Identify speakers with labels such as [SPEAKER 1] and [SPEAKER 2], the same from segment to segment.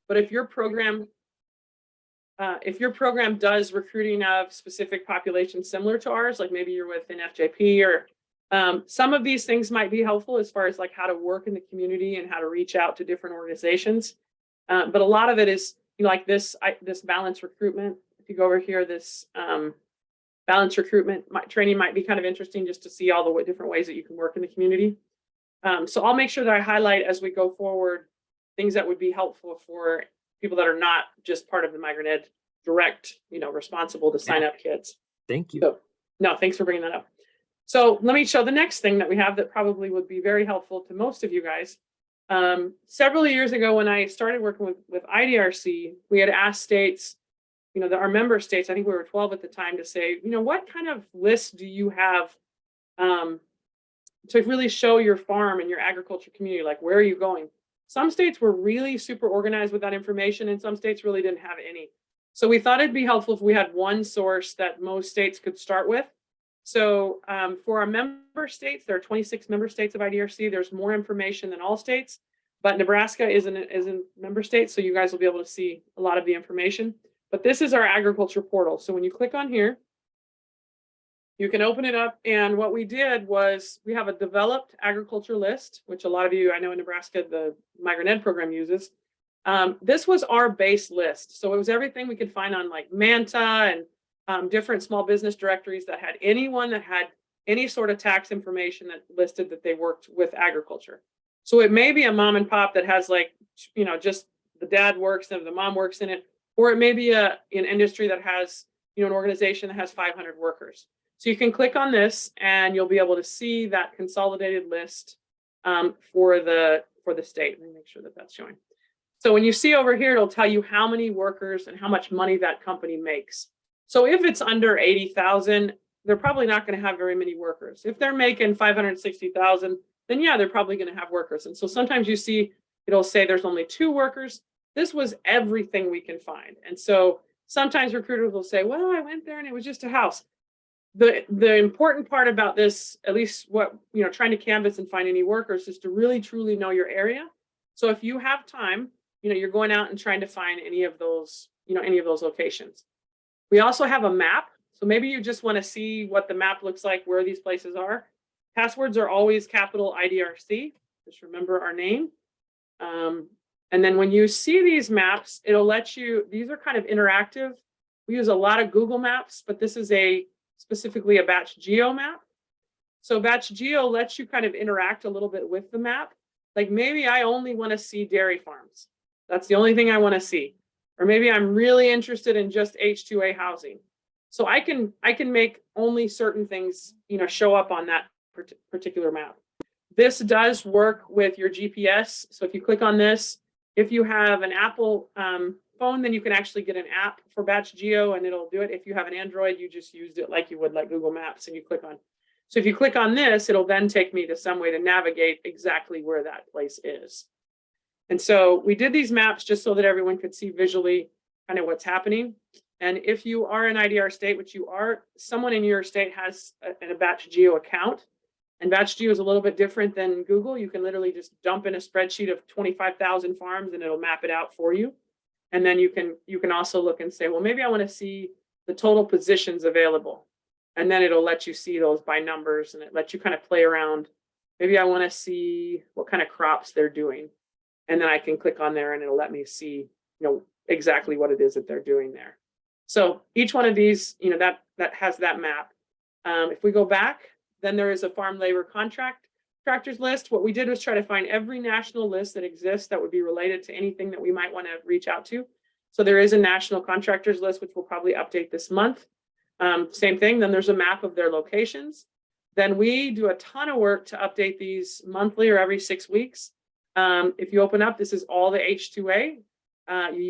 [SPEAKER 1] But if your program does recruiting of specific populations similar to ours, like maybe you're with an FJP or some of these things might be helpful as far as like how to work in the community and how to reach out to different organizations. But a lot of it is, you know, like this balanced recruitment. If you go over here, this balanced recruitment training might be kind of interesting just to see all the different ways that you can work in the community. So I'll make sure that I highlight as we go forward things that would be helpful for people that are not just part of the Migrant Ed direct, you know, responsible to sign up kids.
[SPEAKER 2] Thank you.
[SPEAKER 1] So, no, thanks for bringing that up. So let me show the next thing that we have that probably would be very helpful to most of you guys. Several years ago, when I started working with IDRC, we had asked states, you know, our member states, I think we were 12 at the time, to say, you know, what kind of lists do you have to really show your farm and your agriculture community, like where are you going? Some states were really super organized with that information, and some states really didn't have any. So we thought it'd be helpful if we had one source that most states could start with. So for our member states, there are 26 member states of IDRC. There's more information than all states, but Nebraska isn't a member state, so you guys will be able to see a lot of the information. But this is our agriculture portal. So when you click on here, you can open it up, and what we did was we have a developed agriculture list, which a lot of you, I know in Nebraska, the Migrant Ed program uses. This was our base list. So it was everything we could find on like Manta and different small business directories that had anyone that had any sort of tax information that listed that they worked with agriculture. So it may be a mom and pop that has like, you know, just the dad works and the mom works in it, or it may be an industry that has, you know, an organization that has 500 workers. So you can click on this and you'll be able to see that consolidated list for the state. Let me make sure that that's showing. So when you see over here, it'll tell you how many workers and how much money that company makes. So if it's under 80,000, they're probably not going to have very many workers. If they're making 560,000, then yeah, they're probably going to have workers. And so sometimes you see it'll say there's only 2 workers. This was everything we can find. And so sometimes recruiters will say, well, I went there and it was just a house. The important part about this, at least what, you know, trying to canvas and find any workers, is to really truly know your area. So if you have time, you know, you're going out and trying to find any of those, you know, any of those locations. We also have a map. So maybe you just want to see what the map looks like, where these places are. Passwords are always capital IDRC. Just remember our name. And then when you see these maps, it'll let you, these are kind of interactive. We use a lot of Google Maps, but this is specifically a batch geo map. So batch geo lets you kind of interact a little bit with the map. Like maybe I only want to see dairy farms. That's the only thing I want to see. Or maybe I'm really interested in just H2A housing. So I can make only certain things, you know, show up on that particular map. This does work with your GPS. So if you click on this, if you have an Apple phone, then you can actually get an app for batch geo and it'll do it. If you have an Android, you just used it like you would like Google Maps and you click on. So if you click on this, it'll then take me to some way to navigate exactly where that place is. And so we did these maps just so that everyone could see visually kind of what's happening. And if you are an IDR state, which you are, someone in your state has a batch geo account. And batch geo is a little bit different than Google. You can literally just dump in a spreadsheet of 25,000 farms and it'll map it out for you. And then you can also look and say, well, maybe I want to see the total positions available. And then it'll let you see those by numbers and it lets you kind of play around. Maybe I want to see what kind of crops they're doing. And then I can click on there and it'll let me see, you know, exactly what it is that they're doing there. So each one of these, you know, that has that map. If we go back, then there is a farm labor contractors list. What we did was try to find every national list that exists that would be related to anything that we might want to reach out to. So there is a national contractors list, which we'll probably update this month. Same thing, then there's a map of their locations. Then we do a ton of work to update these monthly or every 6 weeks. If you open up, this is all the H2A.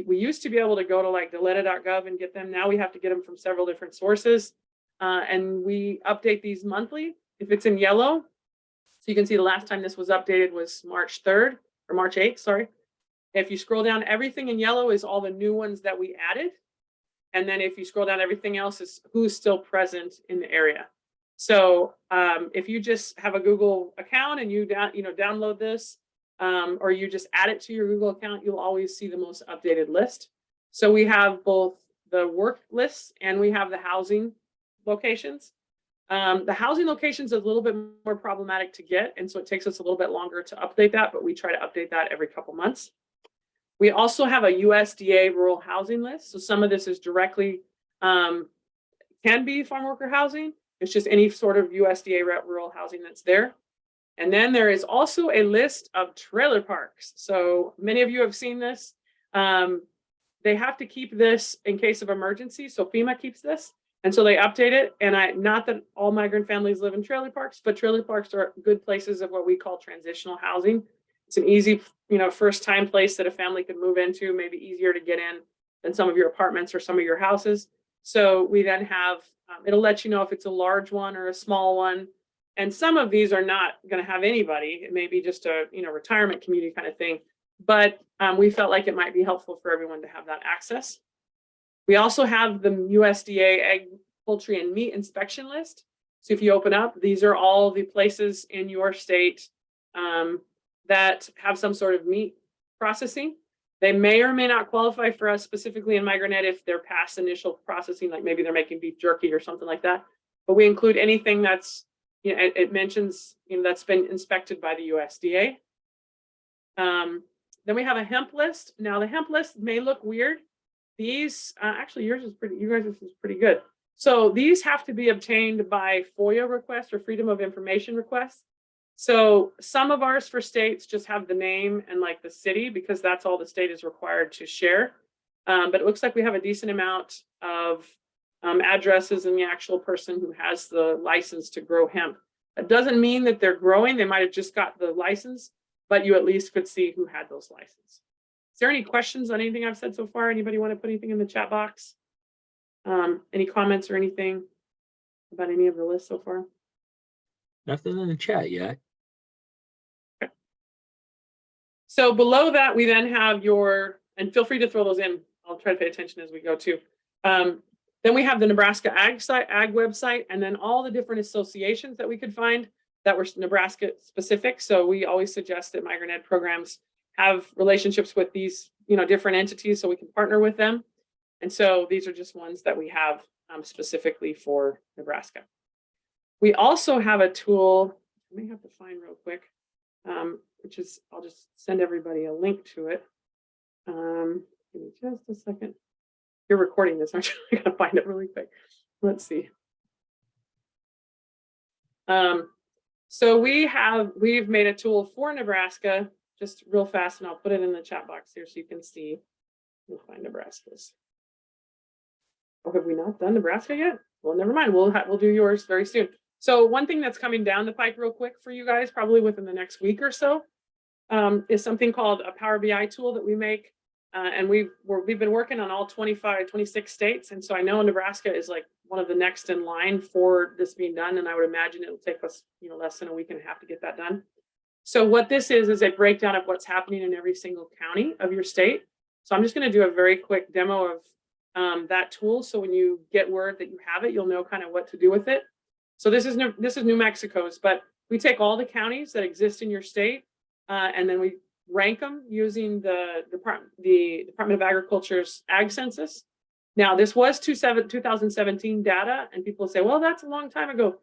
[SPEAKER 1] We used to be able to go to like deleta.gov and get them. Now we have to get them from several different sources. And we update these monthly. If it's in yellow, so you can see the last time this was updated was March 3rd or March 8th, sorry. If you scroll down, everything in yellow is all the new ones that we added. And then if you scroll down, everything else is who's still present in the area. So if you just have a Google account and you download this, or you just add it to your Google account, you'll always see the most updated list. So we have both the work lists and we have the housing locations. The housing locations is a little bit more problematic to get, and so it takes us a little bit longer to update that, but we try to update that every couple months. We also have a USDA rural housing list. So some of this is directly, can be farm worker housing. It's just any sort of USDA rural housing that's there. And then there is also a list of trailer parks. So many of you have seen this. They have to keep this in case of emergency. So FEMA keeps this. And so they update it. And not that all migrant families live in trailer parks, but trailer parks are good places of what we call transitional housing. It's an easy, first time place that a family could move into, maybe easier to get in than some of your apartments or some of your houses. So we then have, it'll let you know if it's a large one or a small one. And some of these are not going to have anybody. It may be just a, retirement community kind of thing. But we felt like it might be helpful for everyone to have that access. We also have the USDA egg, poultry, and meat inspection list. So if you open up, these are all the places in your state that have some sort of meat processing. They may or may not qualify for us specifically in MigrantNet if they're past initial processing, like maybe they're making beef jerky or something like that. But we include anything that's, it mentions, that's been inspected by the USDA. Then we have a hemp list. Now the hemp list may look weird. These, actually yours is pretty, you guys is pretty good. So these have to be obtained by FOIA requests or Freedom of Information requests. So some of ours for states just have the name and like the city because that's all the state is required to share. But it looks like we have a decent amount of addresses and the actual person who has the license to grow hemp. That doesn't mean that they're growing. They might have just got the license, but you at least could see who had those licenses. Is there any questions on anything I've said so far? Anybody want to put anything in the chat box? Any comments or anything about any of the lists so far?
[SPEAKER 2] Nothing in the chat yet.
[SPEAKER 1] Okay. So below that, we then have your, and feel free to throw those in. I'll try to pay attention as we go too. Then we have the Nebraska Ag website, and then all the different associations that we could find that were Nebraska specific. So we always suggest that MigrantNet programs have relationships with these, different entities so we can partner with them. And so these are just ones that we have specifically for Nebraska. We also have a tool, I may have to find real quick, which is, I'll just send everybody a link to it. Give me just a second. You're recording this, aren't you? I gotta find it really quick. Let's see. So we've made a tool for Nebraska, just real fast, and I'll put it in the chat box here so you can see. We'll find Nebraska's. Oh, have we not done Nebraska yet? Well, never mind. We'll do yours very soon. So one thing that's coming down the pike real quick for you guys, probably within the next week or so, is something called a Power BI tool that we make. And we've been working on all 26 states. And so I know Nebraska is like one of the next in line for this being done. And I would imagine it'll take us, less than a week and a half to get that done. So what this is a breakdown of what's happening in every single county of your state. So I'm just going to do a very quick demo of that tool. So when you get word that you have it, you'll know kind of what to do with it. So this is New Mexico's, but we take all the counties that exist in your state, and then we rank them using the Department of Agriculture's Ag Census. Now, this was 2017 data, and people say, well, that's a long time ago.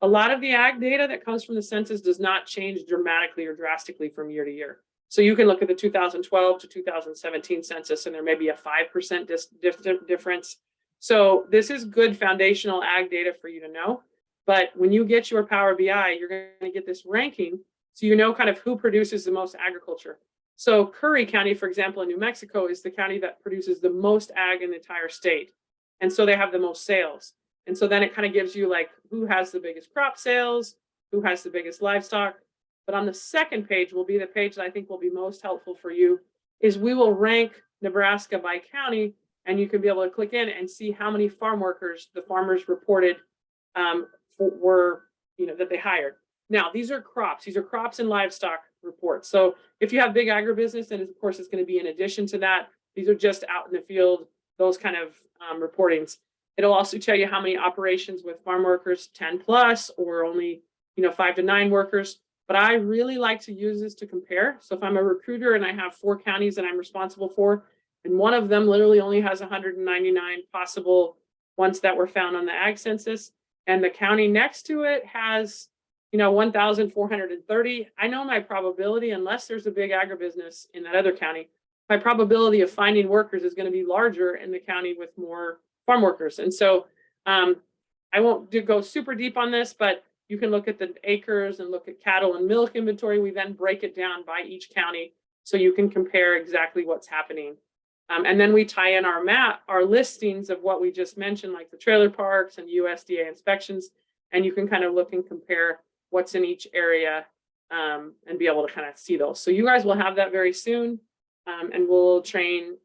[SPEAKER 1] A lot of the ag data that comes from the census does not change dramatically or drastically from year to year. So you can look at the 2012 to 2017 census, and there may be a 5% difference. So this is good foundational ag data for you to know. But when you get your Power BI, you're going to get this ranking, so you know kind of who produces the most agriculture. So Curry County, for example, in New Mexico, is the county that produces the most ag in the entire state. And so they have the most sales. And so then it kind of gives you like who has the biggest crop sales, who has the biggest livestock. But on the second page will be the page that I think will be most helpful for you, is we will rank Nebraska by county, and you can be able to click in and see how many farm workers the farmers reported that they hired. Now, these are crops and livestock reports. So if you have big agribusiness, then of course it's going to be in addition to that. These are just out in the field, those kind of reportings. It'll also tell you how many operations with farm workers, 10 plus, or only 5 to 9 workers. but I really like to use this to compare. So if I'm a recruiter and I have 4 counties that I'm responsible for, and one of them literally only has 199 possible ones that were found on the ag census, and the county next to it has, 1,430, I know my probability, unless there's a big agribusiness in that other county, my probability of finding workers is going to be larger in the county with more farm workers. And so I won't go super deep on this, but you can look at the acres and look at cattle and milk inventory. We then break it down by each county so you can compare exactly what's happening. And then we tie in our listings of what we just mentioned, like the trailer parks and USDA inspections, and you can kind of look and compare what's in each area and be able to kind of see those. So you guys will have that very soon, and we'll train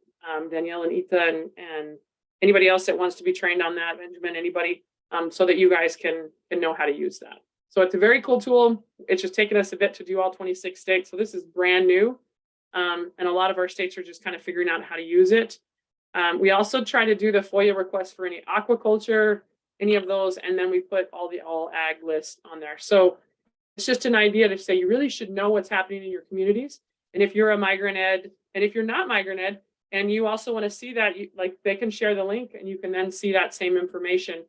[SPEAKER 1] Danielle and Ita and anybody else that wants to be trained on that, Benjamin, anybody, so that you guys can know how to use that. So it's a very cool tool. It's just taken us a bit to do all 26 states. So this is brand new. And a lot of our states are just kind of figuring out how to use it. We also try to do the FOIA requests for any aquaculture, any of those, and then we put all ag list on there. So it's just an idea to say you really should know what's happening in your communities. And if you're a migrant ed, and if you're not migrant ed, and you also want to see that, they can share the link and you can then see that same information.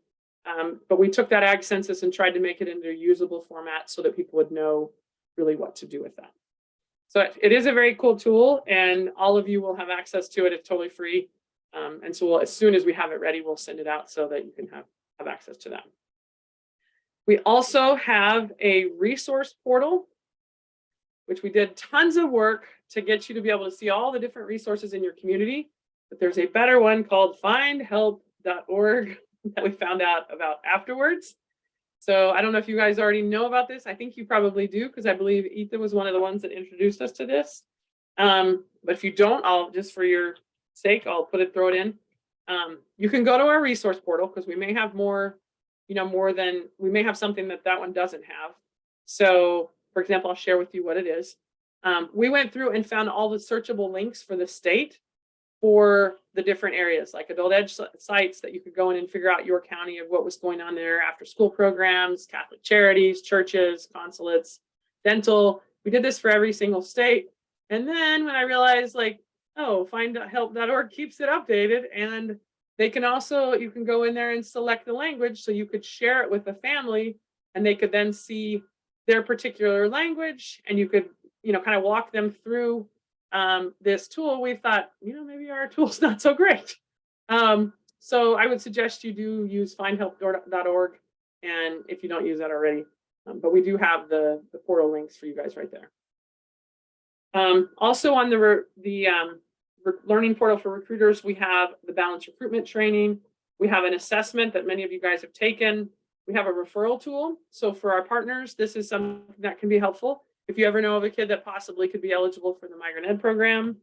[SPEAKER 1] But we took that ag census and tried to make it into a usable format so that people would know really what to do with that. So it is a very cool tool, and all of you will have access to it. It's totally free. And so as soon as we have it ready, we'll send it out so that you can have access to that. We also have a resource portal, which we did tons of work to get you to be able to see all the different resources in your community. But there's a better one called findhelp.org that we found out about afterwards. So I don't know if you guys already know about this. I think you probably do, because I believe Ethan was one of the ones that introduced us to this. But if you don't, I'll just for your sake, I'll throw it in. You can go to our resource portal because we may have more, we may have something that one doesn't have. So for example, I'll share with you what it is. We went through and found all the searchable links for the state for the different areas, like adult ed sites that you could go in and figure out your county of what was going on there, after school programs, Catholic charities, churches, consulates, dental. We did this for every single state. And then when I realized findhelp.org keeps it updated, and they can also, you can go in there and select the language so you could share it with a family and they could then see their particular language, and you could, kind of walk them through this tool. We thought, maybe our tool's not so great. So I would suggest you do use findhelp.org, and if you don't use that already, but we do have the portal links for you guys right there. Also on the learning portal for recruiters, we have the balanced recruitment training. We have an assessment that many of you guys have taken. We have a referral tool. So for our partners, this is something that can be helpful. If you ever know of a kid that possibly could be eligible for the migrant ed program,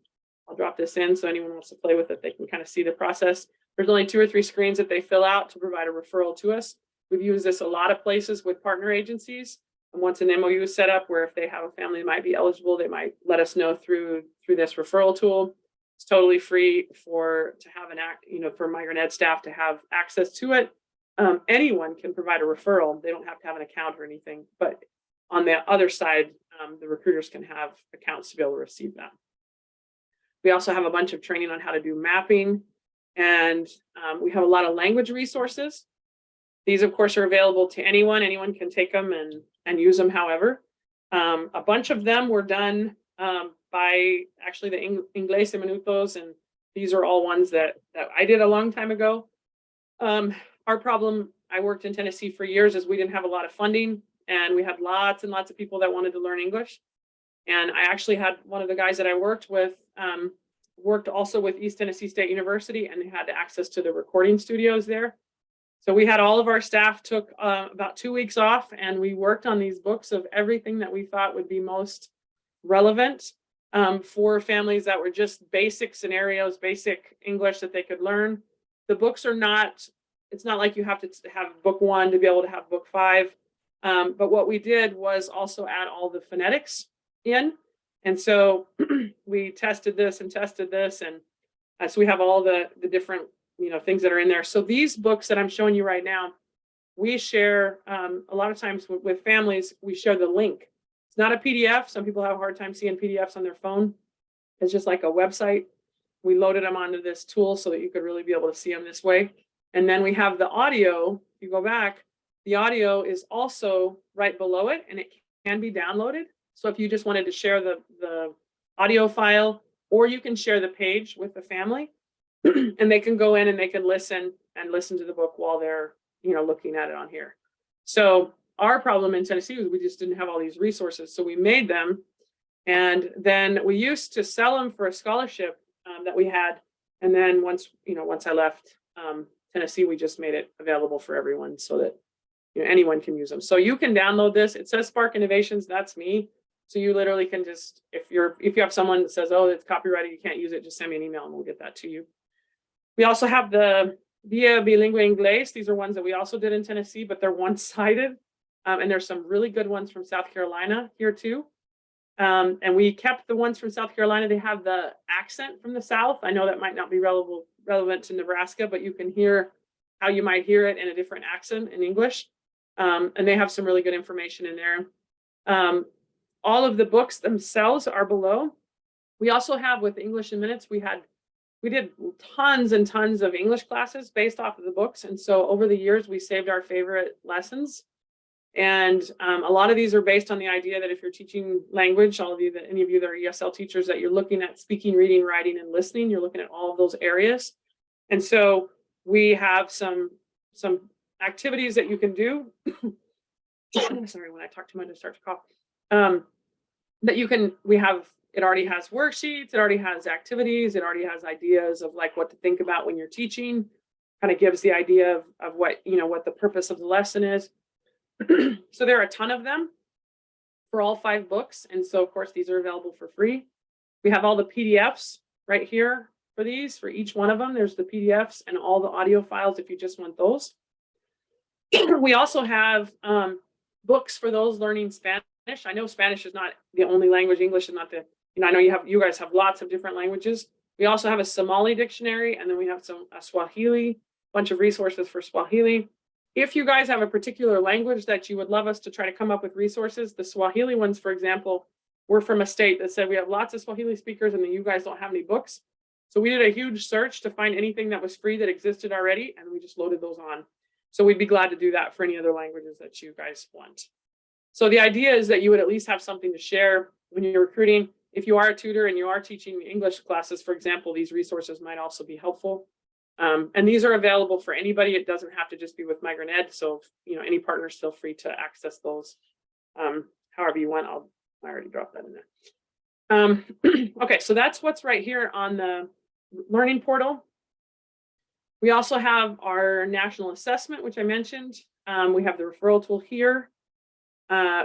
[SPEAKER 1] I'll drop this in so anyone wants to play with it, they can kind of see the process. There's only 2 or 3 screens that they fill out to provide a referral to us. We've used this a lot of places with partner agencies. And once an MOU is set up where if they have a family that might be eligible, they might let us know through this referral tool. It's totally free for migrant ed staff to have access to it. Anyone can provide a referral. They don't have to have an account or anything, but on the other side, the recruiters can have accounts to be able to receive that. We also have a bunch of training on how to do mapping, and we have a lot of language resources. These, of course, are available to anyone. Anyone can take them and use them however. A bunch of them were done by actually the Inglés en Minutos, and these are all ones that I did a long time ago. Our problem, I worked in Tennessee for years, is we didn't have a lot of funding, and we had lots and lots of people that wanted to learn English. And I actually had one of the guys that I worked with, worked also with East Tennessee State University, and they had access to the recording studios there. So we had all of our staff took about 2 weeks off, and we worked on these books of everything that we thought would be most relevant for families that were just basic scenarios, basic English that they could learn. The books are not, it's not like you have to have book 1 to be able to have book 5. But what we did was also add all the phonetics in. And so we tested this, and so we have all the different things that are in there. So these books that I'm showing you right now, we share a lot of times with families, we share the link. It's not a PDF. Some people have a hard time seeing PDFs on their phone. It's just like a website. We loaded them onto this tool so that you could really be able to see them this way. And then we have the audio. If you go back, the audio is also right below it, and it can be downloaded. So if you just wanted to share the audio file, or you can share the page with the family, and they can go in and they can listen to the book while they're, looking at it on here. So our problem in Tennessee was we just didn't have all these resources. So we made them, and then we used to sell them for a scholarship that we had. And then once I left Tennessee, we just made it available for everyone so that anyone can use them. So you can download this. It says Spark Innovations. That's me. So you literally can just, if you have someone that says, oh, it's copyrighted, you can't use it, just send me an email and we'll get that to you. We also have the Via Bilingüe Inglés. These are ones that we also did in Tennessee, but they're one-sided. And there's some really good ones from South Carolina here too. And we kept the ones from South Carolina. They have the accent from the South. I know that might not be relevant to Nebraska, but you can hear how you might hear it in a different accent in English. And they have some really good information in there. All of the books themselves are below. We also have, with English in Minutes, we did tons and tons of English classes based off of the books. And so over the years, we saved our favorite lessons. And a lot of these are based on the idea that if you're teaching language, any of you that are ESL teachers, that you're looking at speaking, reading, writing, and listening, you're looking at all of those areas. And so we have some activities that you can do. Sorry, when I talk too much, I start to cough. It already has worksheets, it already has activities, it already has ideas of like what to think about when you're teaching, kind of gives the idea of what the purpose of the lesson is. So there are a ton of them for all 5 books. And so of course, these are available for free. We have all the PDFs right here for these, for each one of them. There's the PDFs and all the audio files if you just want those. We also have books for those learning Spanish. I know Spanish is not the only language. English is not the, I know you guys have lots of different languages. We also have a Somali dictionary, and then we have a Swahili, bunch of resources for Swahili. If you guys have a particular language that you would love us to try to come up with resources, the Swahili ones, for example, we're from a state that said we have lots of Swahili speakers and then you guys don't have any books. So we did a huge search to find anything that was free that existed already, and we just loaded those on. So we'd be glad to do that for any other languages that you guys want. So the idea is that you would at least have something to share when you're recruiting. If you are a tutor and you are teaching English classes, for example, these resources might also be helpful. And these are available for anybody. It doesn't have to just be with Migrant Ed. So, any partners feel free to access those however you want. I already dropped that in there. Okay, so that's what's right here on the learning portal. We also have our national assessment, which I mentioned. We have the referral tool here.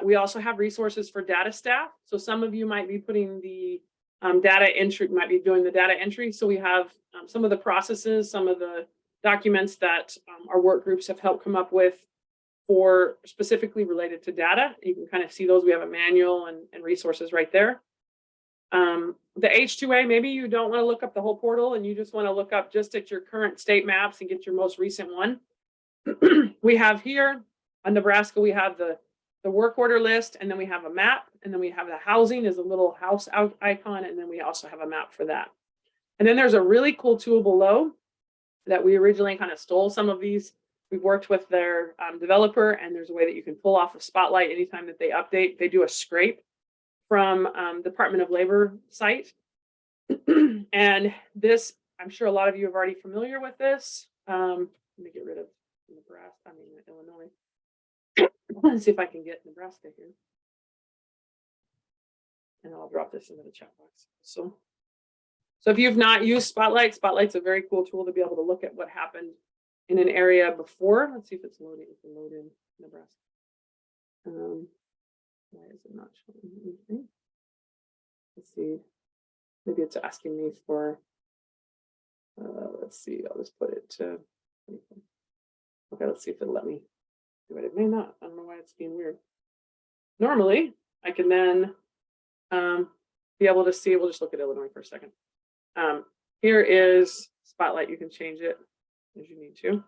[SPEAKER 1] We also have resources for data staff. So some of you might be putting the data entry, might be doing the data entry. So we have some of the processes, some of the documents that our work groups have helped come up with for specifically related to data. You can kind of see those. We have a manual and resources right there. The H2A, maybe you don't want to look up the whole portal and you just want to look up just at your current state maps and get your most recent one. We have here on Nebraska, we have the work order list, and then we have a map, and then we have the housing is a little house icon, and then we also have a map for that. And then there's a really cool tool below that we originally kind of stole some of these. We've worked with their developer, and there's a way that you can pull off a Spotlight anytime that they update. They do a scrape from Department of Labor site. And this, I'm sure a lot of you are already familiar with this. Let me get rid of Illinois. Let's see if I can get Nebraska here. And I'll drop this into the chat box. So if you've not used Spotlight, Spotlight's a very cool tool to be able to look at what happened in an area before. Let's see if it's loading. It can load in Nebraska. Why is it not showing anything? Let's see. Maybe it's asking me for, let's see, I'll just put it to, okay, let's see if it'll let me do it. It may not. I don't know why it's being weird. Normally, I can then be able to see, we'll just look at Illinois for a second. Here is Spotlight. You can change it as you need to.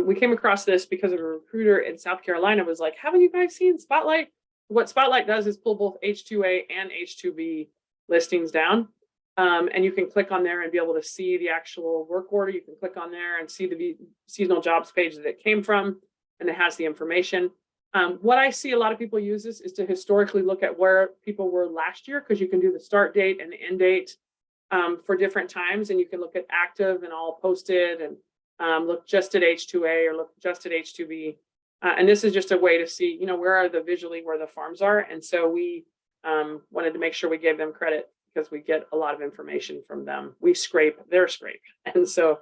[SPEAKER 1] We came across this because of a recruiter in South Carolina was like, haven't you guys seen Spotlight? what Spotlight does is pull both H2A and H2B listings down. And you can click on there and be able to see the actual work order. You can click on there and see the seasonal jobs page that it came from, and it has the information. What I see a lot of people use this is to historically look at where people were last year, because you can do the start date and the end date for different times, and you can look at active and all posted, and look just at H2A or look just at H2B. And this is just a way to see, where are visually where the farms are. And so we wanted to make sure we gave them credit, because we get a lot of information from them. We scrape their scrape. And so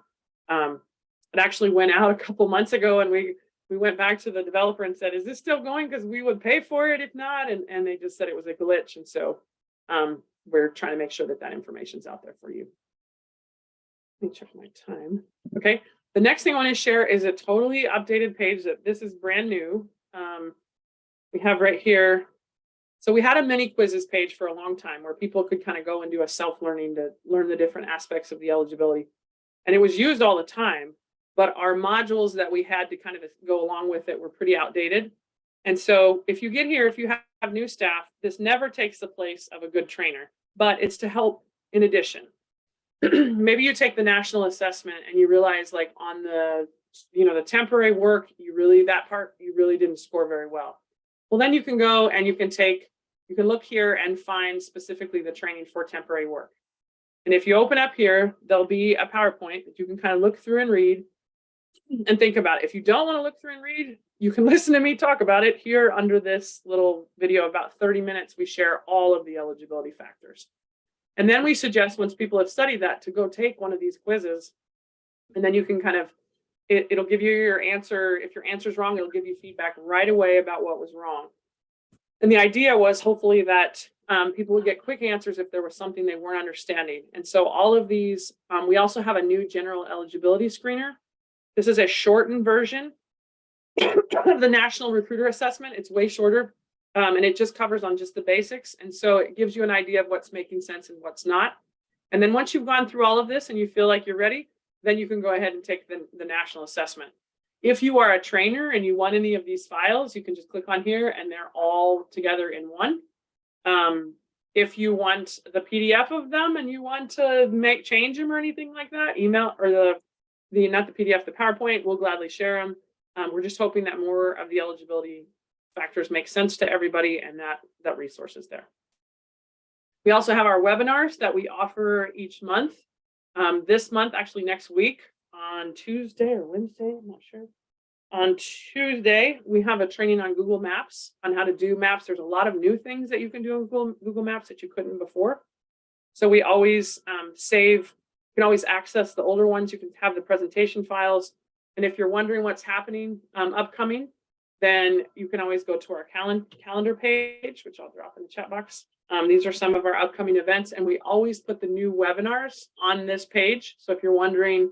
[SPEAKER 1] it actually went out a couple months ago, and we went back to the developer and said, is this still going? Because we would pay for it if not. And they just said it was a glitch. And so we're trying to make sure that information's out there for you. Let me check my time. Okay. The next thing I want to share is a totally updated page that this is brand new. We have right here. So we had a mini quizzes page for a long time where people could kind of go and do a self-learning to learn the different aspects of the eligibility. And it was used all the time, but our modules that we had to kind of go along with it were pretty outdated. And so if you get here, if you have new staff, this never takes the place of a good trainer, but it's to help in addition. Maybe you take the national assessment and you realize, like, on the, the temporary work, you really didn't score very well. Well, then you can go and you can look here and find specifically the training for temporary work. And if you open up here, there'll be a PowerPoint that you can kind of look through and read and think about it. If you don't want to look through and read, you can listen to me talk about it here under this little video. About 30 minutes, we share all of the eligibility factors. And then we suggest, once people have studied that, to go take one of these quizzes. And then you can kind of, it'll give you your answer. If your answer's wrong, it'll give you feedback right away about what was wrong. And the idea was hopefully that people would get quick answers if there was something they weren't understanding. And so all of these, we also have a new general eligibility screener. This is a shortened version of the National Recruiter Assessment. It's way shorter. And it just covers on just the basics. And so it gives you an idea of what's making sense and what's not. And then once you've gone through all of this and you feel like you're ready, then you can go ahead and take the national assessment. If you are a trainer and you want any of these files, you can just click on here and they're all together in one. If you want the PDF of them and you want to change them or anything like that, email, or not the PDF, the PowerPoint, we'll gladly share them. We're just hoping that more of the eligibility factors make sense to everybody, and that resource is there. We also have our webinars that we offer each month. This month, actually next week, on Tuesday or Wednesday, I'm not sure. On Tuesday, we have a training on Google Maps, on how to do maps. There's a lot of new things that you can do on Google Maps that you couldn't before. So we always you can always access the older ones. You can have the presentation files. And if you're wondering what's happening upcoming, then you can always go to our calendar page, which I'll drop in the chat box. These are some of our upcoming events, and we always put the new webinars on this page. So if you're wondering,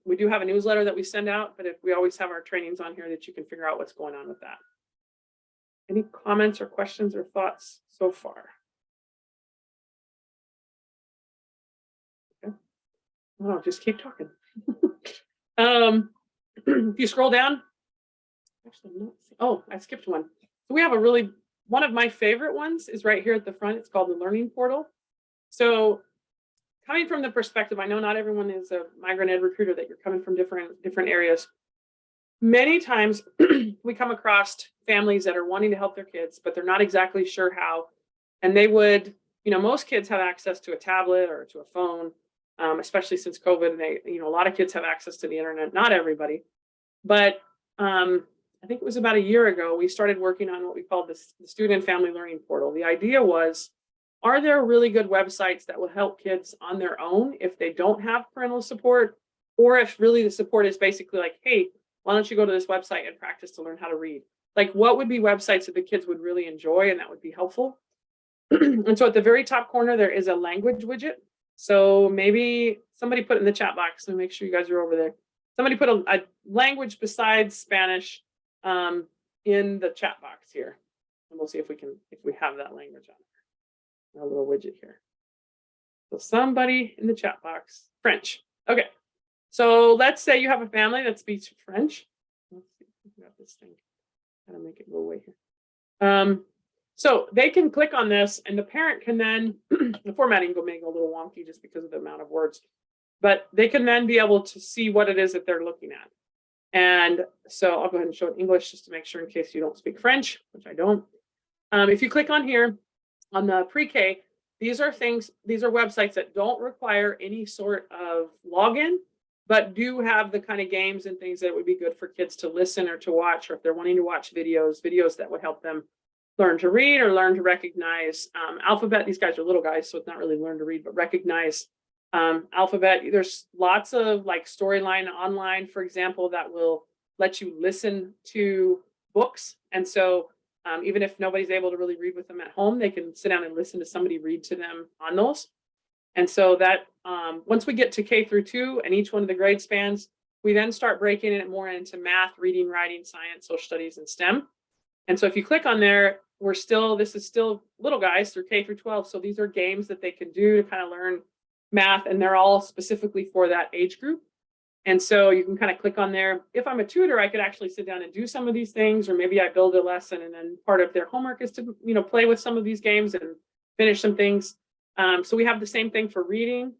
[SPEAKER 1] we do have a newsletter that we send out, but we always have our trainings on here that you can figure out what's going on with that. Any comments or questions or thoughts so far? Okay. Oh, just keep talking. If you scroll down, actually, I skipped one. So we have one of my favorite ones is right here at the front. It's called the Learning Portal. So coming from the perspective, I know not everyone is a migrant ed recruiter, that you're coming from different areas. Many times we come across families that are wanting to help their kids, but they're not exactly sure how. And they would, most kids have access to a tablet or to a phone, especially since COVID. And a lot of kids have access to the internet, not everybody. But I think it was about a year ago, we started working on what we called the Student and Family Learning Portal. The idea was, are there really good websites that will help kids on their own if they don't have parental support? Or if really the support is basically like, hey, why don't you go to this website and practice to learn how to read? Like, what would be websites that the kids would really enjoy and that would be helpful? And so at the very top corner, there is a language widget. So maybe somebody put it in the chat box, so make sure you guys are over there. Somebody put a language besides Spanish in the chat box here. And we'll see if we have that language on there. A little widget here. So somebody in the chat box, French. Okay. So let's say you have a family that speaks French. Let's see if we got this thing. Gotta make it go away here. So they can click on this and the parent can then, the formatting will make it a little wonky just because of the amount of words, but they can then be able to see what it is that they're looking at. And so I'll go ahead and show it in English just to make sure in case you don't speak French, which I don't. If you click on here on the pre-K, these are websites that don't require any sort of login, but do have the kind of games and things that would be good for kids to listen or to watch, or if they're wanting to watch videos that would help them learn to read or learn to recognize alphabet. These guys are little guys, so it's not really learn to read, but recognize alphabet. There's lots of like Storyline Online, for example, that will let you listen to books. And so even if nobody's able to really read with them at home, they can sit down and listen to somebody read to them on those. And so that once we get to K through 2 and each one of the grade spans, we then start breaking it more into math, reading, writing, science, social studies, and STEM. And so if you click on there, this is still little guys through K through 12. So these are games that they can do to kind of learn math, and they're all specifically for that age group. And so you can kind of click on there. If I'm a tutor, I could actually sit down and do some of these things, or maybe I build a lesson and then part of their homework is to, play with some of these games and finish some things. So we have the same thing for reading.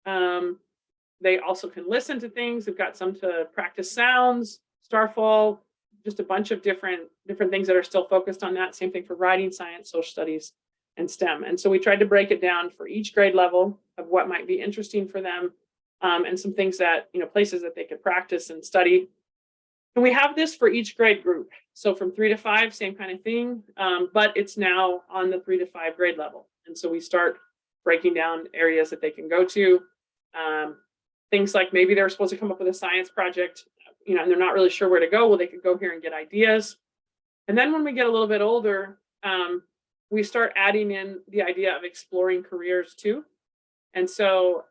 [SPEAKER 1] They also can listen to things. They've got some to practice sounds, starfall, just a bunch of different things that are still focused on that. Same thing for writing, science, social studies, and STEM. And so we tried to break it down for each grade level of what might be interesting for them, and some things that, places that they could practice and study. And we have this for each grade group. So from 3 to 5, same kind of thing, but it's now on the 3 to 5 grade level. And so we start breaking down areas that they can go to. Things like maybe they're supposed to come up with a science project, and they're not really sure where to go. Well, they could go here and get ideas. And then when we get a little bit older, we start adding in the idea of exploring careers too. And so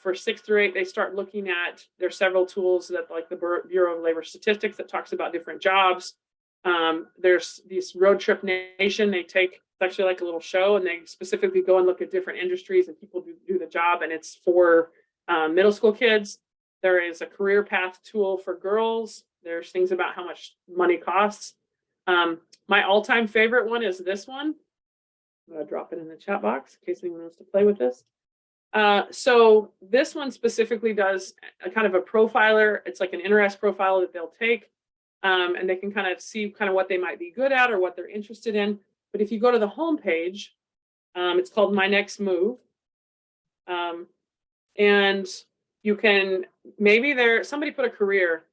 [SPEAKER 1] for 6 through 8, they start looking at, there's several tools that like the Bureau of Labor Statistics that talks about different jobs. There's this Road Trip Nation. It's actually like a little show, and they specifically go and look at different industries and people do the job, and it's for middle school kids. There is a career path tool for girls. There's things about how much money costs. My all-time favorite one is this one. I'm going to drop it in the chat box in case anyone wants to play with this. So this one specifically does a kind of a profiler. It's like an interest profile that they'll take, and they can kind of see kind of what they might be good at or what they're interested in. But if you go to the home page, it's called My Next Move. And you can, maybe somebody put a career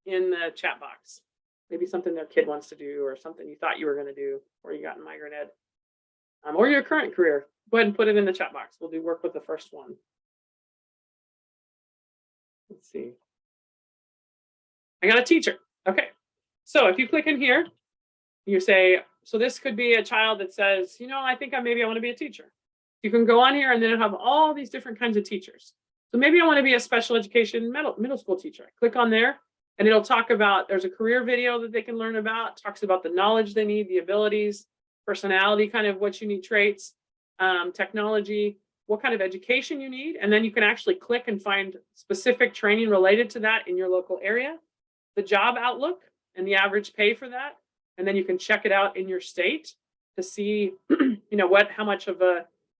[SPEAKER 1] in the chat box, maybe something their kid wants to do or something you thought you were going to do or you got in migrant ed, or your current career. Go ahead and put it in the chat box. We'll do work with the first one. Let's see. I got a teacher. Okay. So if you click in here, you say, so this could be a child that says, I think maybe I want to be a teacher. You can go on here and then it'll have all these different kinds of teachers. So maybe I want to be a special education middle school teacher. Click on there and it'll talk about, there's a career video that they can learn about, talks about the knowledge they need, the abilities, personality, kind of what you need traits, technology, what kind of education you need. And then you can actually click and find specific training related to that in your local area, the job outlook and the average pay for that. And then you can check it out in your state to see,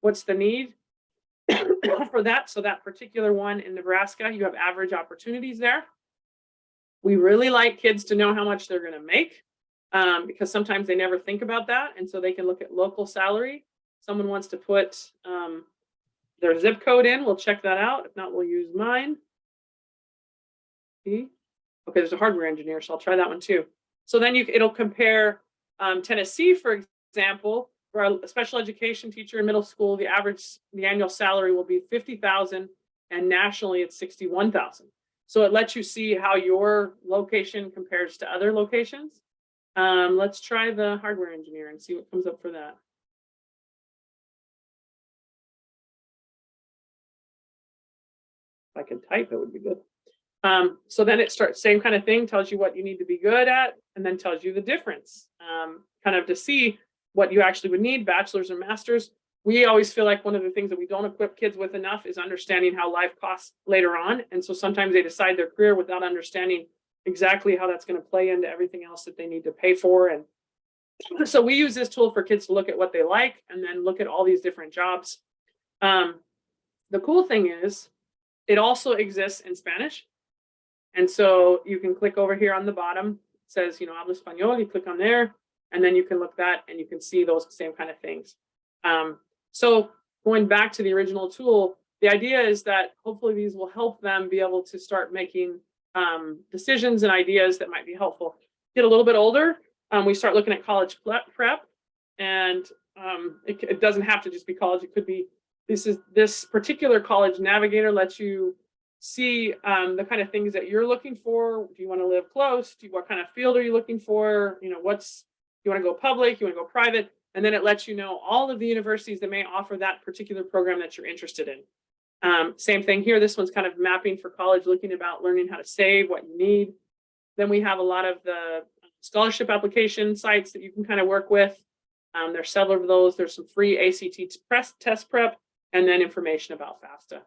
[SPEAKER 1] what's the need for that. So that particular one in Nebraska, you have average opportunities there. We really like kids to know how much they're going to make, because sometimes they never think about that. And so they can look at local salary. Someone wants to put their zip code in, we'll check that out. If not, we'll use mine. Okay, there's a hardware engineer, so I'll try that one too. So then it'll compare Tennessee, for example, for a special education teacher in middle school, the annual salary will be $50,000, and nationally it's $61,000. So it lets you see how your location compares to other locations. Let's try the hardware engineer and see what comes up for that. If I can type, it would be good. So then it starts, same kind of thing, tells you what you need to be good at, and then tells you the difference, kind of to see what you actually would need, bachelor's or master's. We always feel like one of the things that we don't equip kids with enough is understanding how life costs later on. And so sometimes they decide their career without understanding exactly how that's going to play into everything else that they need to pay for and So we use this tool for kids to look at what they like and then look at all these different jobs. The cool thing is it also exists in Spanish. And so you can click over here on the bottom. It says, hablo español. You click on there, and then you can look that and you can see those same kind of things. So going back to the original tool, the idea is that hopefully these will help them be able to start making decisions and ideas that might be helpful. Get a little bit older, we start looking at college prep, and it doesn't have to just be college. It could be this particular college navigator lets you see the kind of things that you're looking for. Do you want to live close? What kind of field are you looking for? You want to go public? You want to go private? And then it lets you know all of the universities that may offer that particular program that you're interested in. Same thing here. This one's kind of mapping for college, looking about learning how to save, what you need. Then we have a lot of the scholarship application sites that you can kind of work with. There's several of those. There's some free ACT test prep, and then information about FAFSA.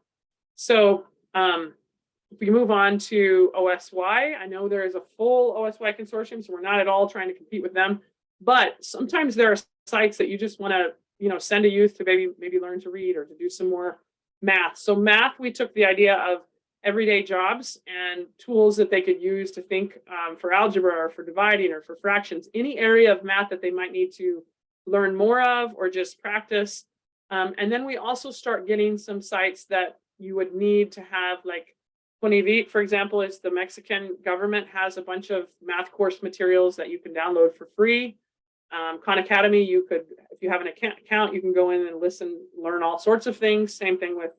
[SPEAKER 1] So if we move on to OSY, I know there is a full OSY consortium, so we're not at all trying to compete with them. But sometimes there are sites that you just want to, send a youth to maybe learn to read or to do some more math. So math, we took the idea of everyday jobs and tools that they could use to think for algebra or for dividing or for fractions, any area of math that they might need to learn more of or just practice. And then we also start getting some sites that you would need to have, like Conivit, for example, is the Mexican government has a bunch of math course materials that you can download for free. Khan Academy, if you have an account, you can go in and learn all sorts of things. Same thing with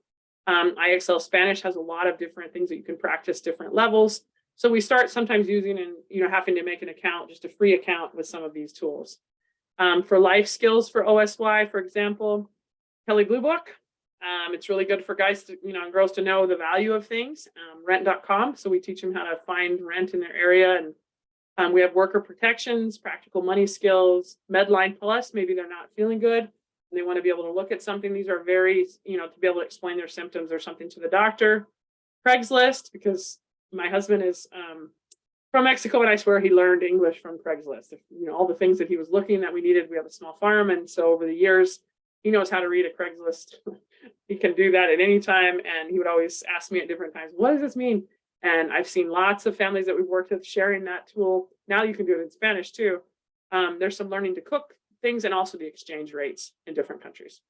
[SPEAKER 1] IXL Spanish has a lot of different things that you can practice different levels. So we start sometimes using and having to make an account, just a free account with some of these tools. For life skills for OSY, for example, Kelly Blue Book. It's really good for guys to, and girls to know the value of things. Rent.com. So we teach them how to find rent in their area. And we have worker protections, practical money skills, Medline Plus. Maybe they're not feeling good and they want to be able to look at something. These are very, to be able to explain their symptoms or something to the doctor. Craigslist, because my husband is from Mexico, and I swear he learned English from Craigslist. All the things that he was looking that we needed. We have a small farm, and so over the years, he knows how to read a Craigslist. He can do that at any time, and he would always ask me at different times, what does this mean? And I've seen lots of families that we've worked with sharing that tool. Now you can do it in Spanish too. There's some learning to cook things and also the exchange rates in different countries.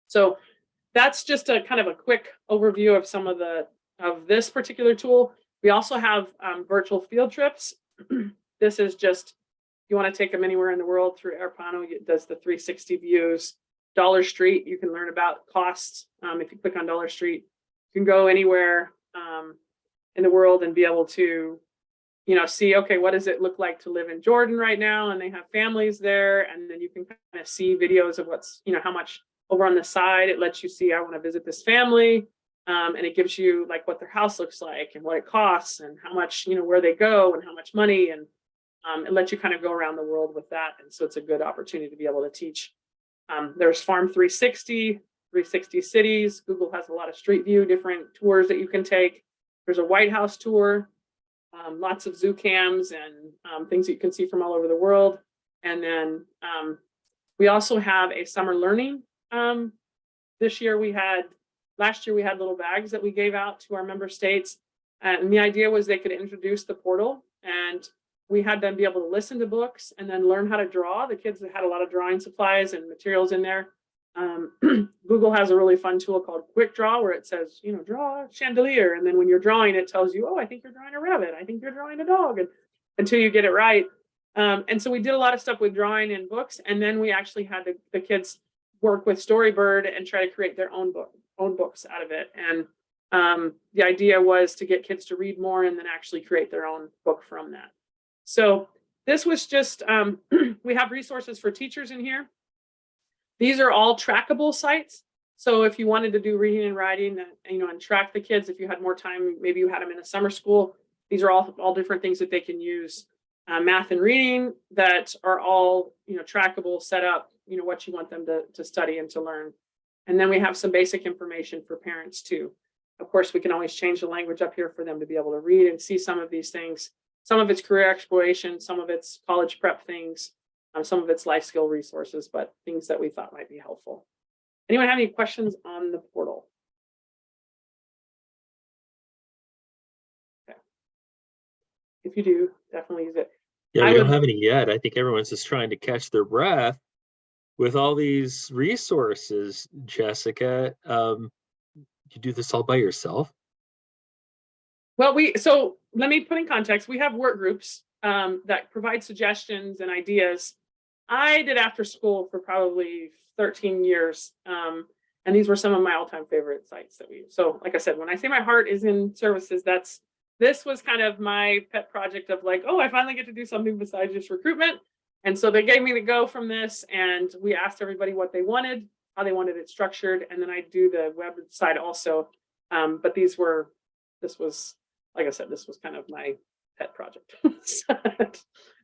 [SPEAKER 1] So that's just a kind of a quick overview of some of this particular tool. We also have virtual field trips. This is just, you want to take them anywhere in the world through Airpano. It does the 360 views. Dollar Street, you can learn about costs. If you click on Dollar Street, you can go anywhere in the world and be able to, see, okay, what does it look like to live in Jordan right now? And they have families there. And then you can kind of see videos of what's, how much over on the side. It lets you see, I want to visit this family. And it gives you like what their house looks like and what it costs and how much, where they go and how much money. And it lets you kind of go around the world with that. And so it's a good opportunity to be able to teach. There's Farm 360, 360 cities. Google has a lot of Street View, different tours that you can take. There's a White House tour, lots of zoo cams and things that you can see from all over the world. And then we also have a summer learning. Last year we had little bags that we gave out to our member states. And the idea was they could introduce the portal, and we had them be able to listen to books and then learn how to draw. The kids had a lot of drawing supplies and materials in there. Google has a really fun tool called Quick Draw, where it says, draw a chandelier. And then when you're drawing, it tells you, oh, I think you're drawing a rabbit. I think you're drawing a dog, and until you get it right. And so we did a lot of stuff with drawing in books. And then we actually had the kids work with Storybird and try to create their own books out of it. And the idea was to get kids to read more and then actually create their own book from that. So this was just, we have resources for teachers in here. These are all trackable sites. So if you wanted to do reading and writing, and track the kids, if you had more time, maybe you had them in a summer school, these are all different things that they can use. Math and reading that are all, trackable, set up, what you want them to study and to learn. And then we have some basic information for parents too. Of course, we can always change the language up here for them to be able to read and see some of these things. Some of it's career exploration, some of it's college prep things. Some of it's life skill resources, but things that we thought might be helpful. Anyone have any questions on the portal? Okay. If you do, definitely use it.
[SPEAKER 2] Yeah,
[SPEAKER 1] I
[SPEAKER 2] we don't
[SPEAKER 1] would-
[SPEAKER 2] have any yet. I think everyone's just trying to catch their breath with all these resources, Jessica. You do this all by yourself?
[SPEAKER 1] Well, so let me put in context. We have work groups that provide suggestions and ideas. I did after school for probably 13 years. And these were some of my all-time favorite sites that we use. So like I said, when I say my heart is in services, this was kind of my pet project of like, oh, I finally get to do something besides just recruitment. And so they gave me the go from this, and we asked everybody what they wanted, how they wanted it structured, and then I do the website also. But this was, like I said, this was kind of my pet project.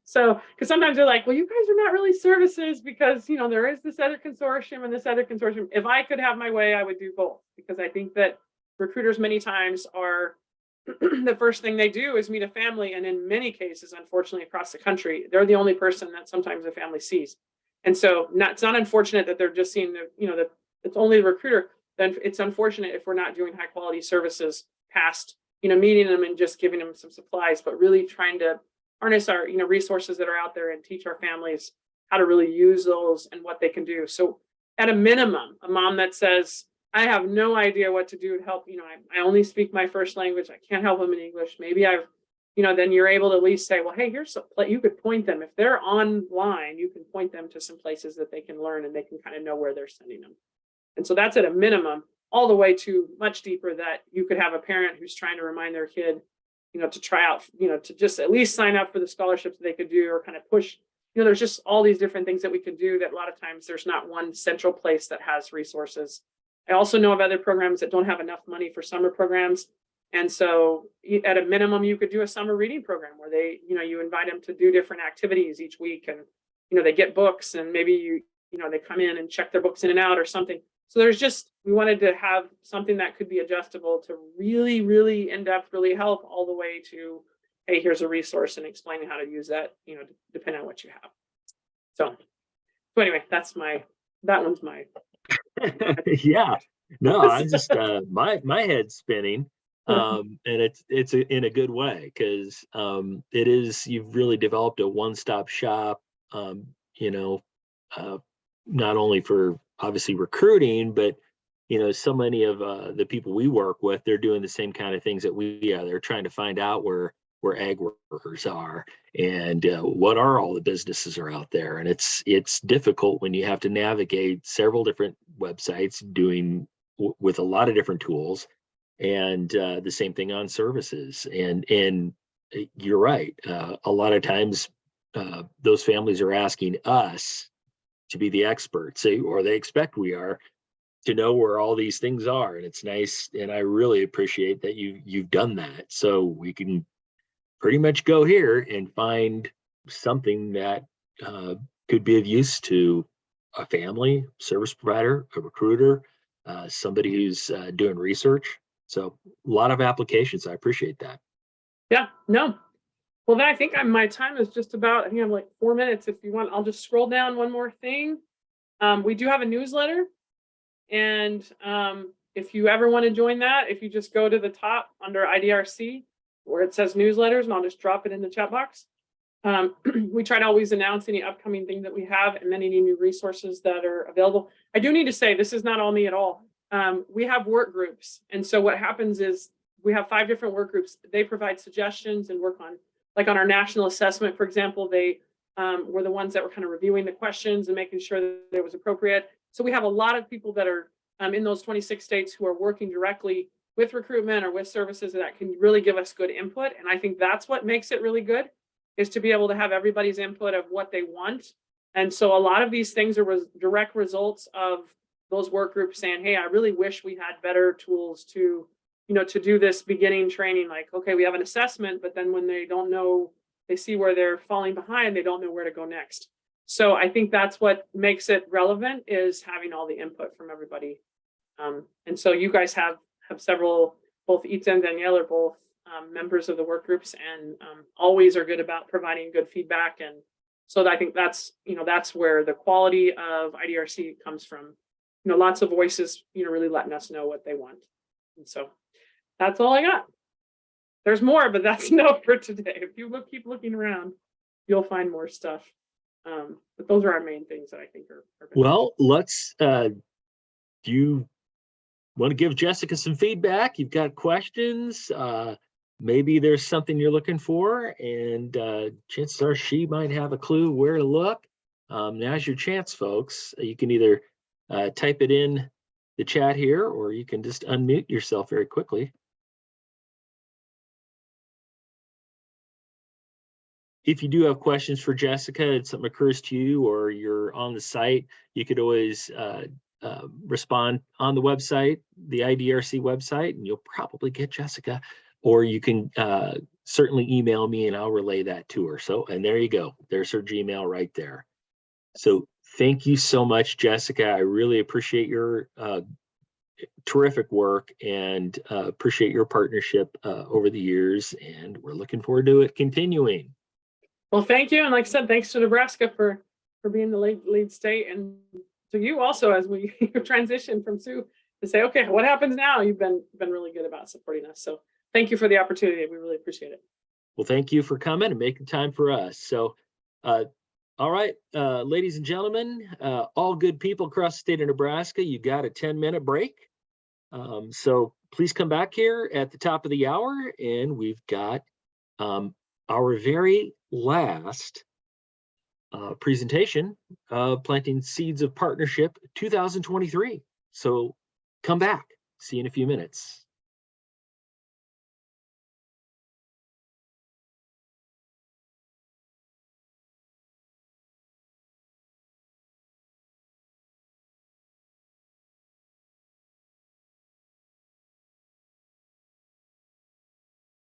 [SPEAKER 1] So, because sometimes they're like, well, you guys are not really services because, you know, there is this other consortium and this other consortium. If I could have my way, I would do both, because I think that recruiters many times are the first thing they do is meet a family. And in many cases, unfortunately, across the country, they're the only person that sometimes the family sees. And so it's not unfortunate that they're just seeing the, you know, that it's only the recruiter. Then it's unfortunate if we're not doing high quality services past, you know, meeting them and just giving them some supplies, but really trying to harness our, you know, resources that are out there and teach our families how to really use those and what they can do. So at a minimum, a mom that says, I have no idea what to do to help, you know, I only speak my first language, I can't help them in English. Maybe I've, you know, then you're able to at least say, well, hey, here's a place. You could point them. If they're online, you can point them to some places that they can learn and they can kind of know where they're sending them. And so that's at a minimum, all the way to much deeper, that you could have a parent who's trying to remind their kid, you know, to try out, you know, to just at least sign up for the scholarships that they could do, or kind of push, you know, there's just all these different things that we could do that a lot of times there's not one central place that has resources. I also know of other programs that don't have enough money for summer programs. And so at a minimum, you could do a summer reading program where they, you know, you invite them to do different activities each week, and, you know, they get books, and maybe you know, they come in and check their books in and out or something. So there's just, we wanted to have something that could be adjustable to really, really in-depth, really help, all the way to, hey, here's a resource and explaining how to use that, you know, depending on what you have. So anyway, that one's my.
[SPEAKER 2] Yeah, no, I just my head's spinning, and it's in a good way, because it is, you've really developed a one-stop shop, you know, not only for obviously recruiting, but, you know, so many of the people we work with, they're doing the same kind of things that we are. They're trying to find out where ag workers are, and what are all the businesses are out there. And it's difficult when you have to navigate several different websites doing with a lot of different tools, and the same thing on services. And you're right, a lot of times those families are asking us to be the experts, or they expect we are, to know where all these things are. And it's nice, and I really appreciate that you've done that, so we can pretty much go here and find something that could be of use to a family, service provider, a recruiter, somebody who's doing research. So a lot of applications. I appreciate that.
[SPEAKER 1] Yeah, no. Well, then I think my time is just about, I think I'm like 4 minutes. If you want, I'll just scroll down one more thing. We do have a newsletter. And if you ever want to join that, if you just go to the top under IDRC, where it says newsletters, and I'll just drop it in the chat box. We try to always announce any upcoming thing that we have, and then any new resources that are available. I do need to say, this is not all me at all. We have work groups. And so what happens is we have 5 different work groups. They provide suggestions and work on, like on our national assessment, for example, they were the ones that were kind of reviewing the questions and making sure that it was appropriate. So we have a lot of people that are in those 26 states who are working directly with recruitment or with services that can really give us good input. And I think that's what makes it really good, is to be able to have everybody's input of what they want. And so a lot of these things are direct results of those work groups saying, hey, I really wish we had better tools to, you know, to do this beginning training. Like, okay, we have an assessment, but then when they don't know, they see where they're falling behind, they don't know where to go next. So I think that's what makes it relevant, is having all the input from everybody. And so you guys have several, both Itza and Danielle are both members of the work groups, and always are good about providing good feedback. And So I think that's, that's where the quality of IDRC comes from. Lots of voices, really letting us know what they want. And so that's all I got. There's more, but that's enough for today. If you keep looking around, you'll find more stuff. But those are our main things that I think are
[SPEAKER 2] well. Let's. Do you want to give Jessica some feedback? You've got questions. Maybe there's something you're looking for, and chances are she might have a clue where to look. Now's your chance, folks. You can either type it in the chat here, or you can just unmute yourself very quickly. If you do have questions for Jessica, and something occurs to you, or you're on the site, you could always respond on the website, the IDRC website, and you'll probably get Jessica. Or you can certainly email me and I'll relay that to her. So, and there you go. There's her Gmail right there. So thank you so much, Jessica. I really appreciate your terrific work and appreciate your partnership over the years. And we're looking forward to it continuing.
[SPEAKER 1] Well, thank you. And like I said, thanks to Nebraska for being the lead state, and to you also as we transition from Sioux to say, okay, what happens now? You've been really good about supporting us. So thank you for the opportunity. We really appreciate it.
[SPEAKER 2] Well, thank you for coming and making time for us. So, all right, ladies and gentlemen, all good people across the state of Nebraska, you got a 10-minute break. So please come back here at the top of the hour, and we've got our very last presentation of Planting Seeds of Partnership 2023. So come back. See you in a few minutes.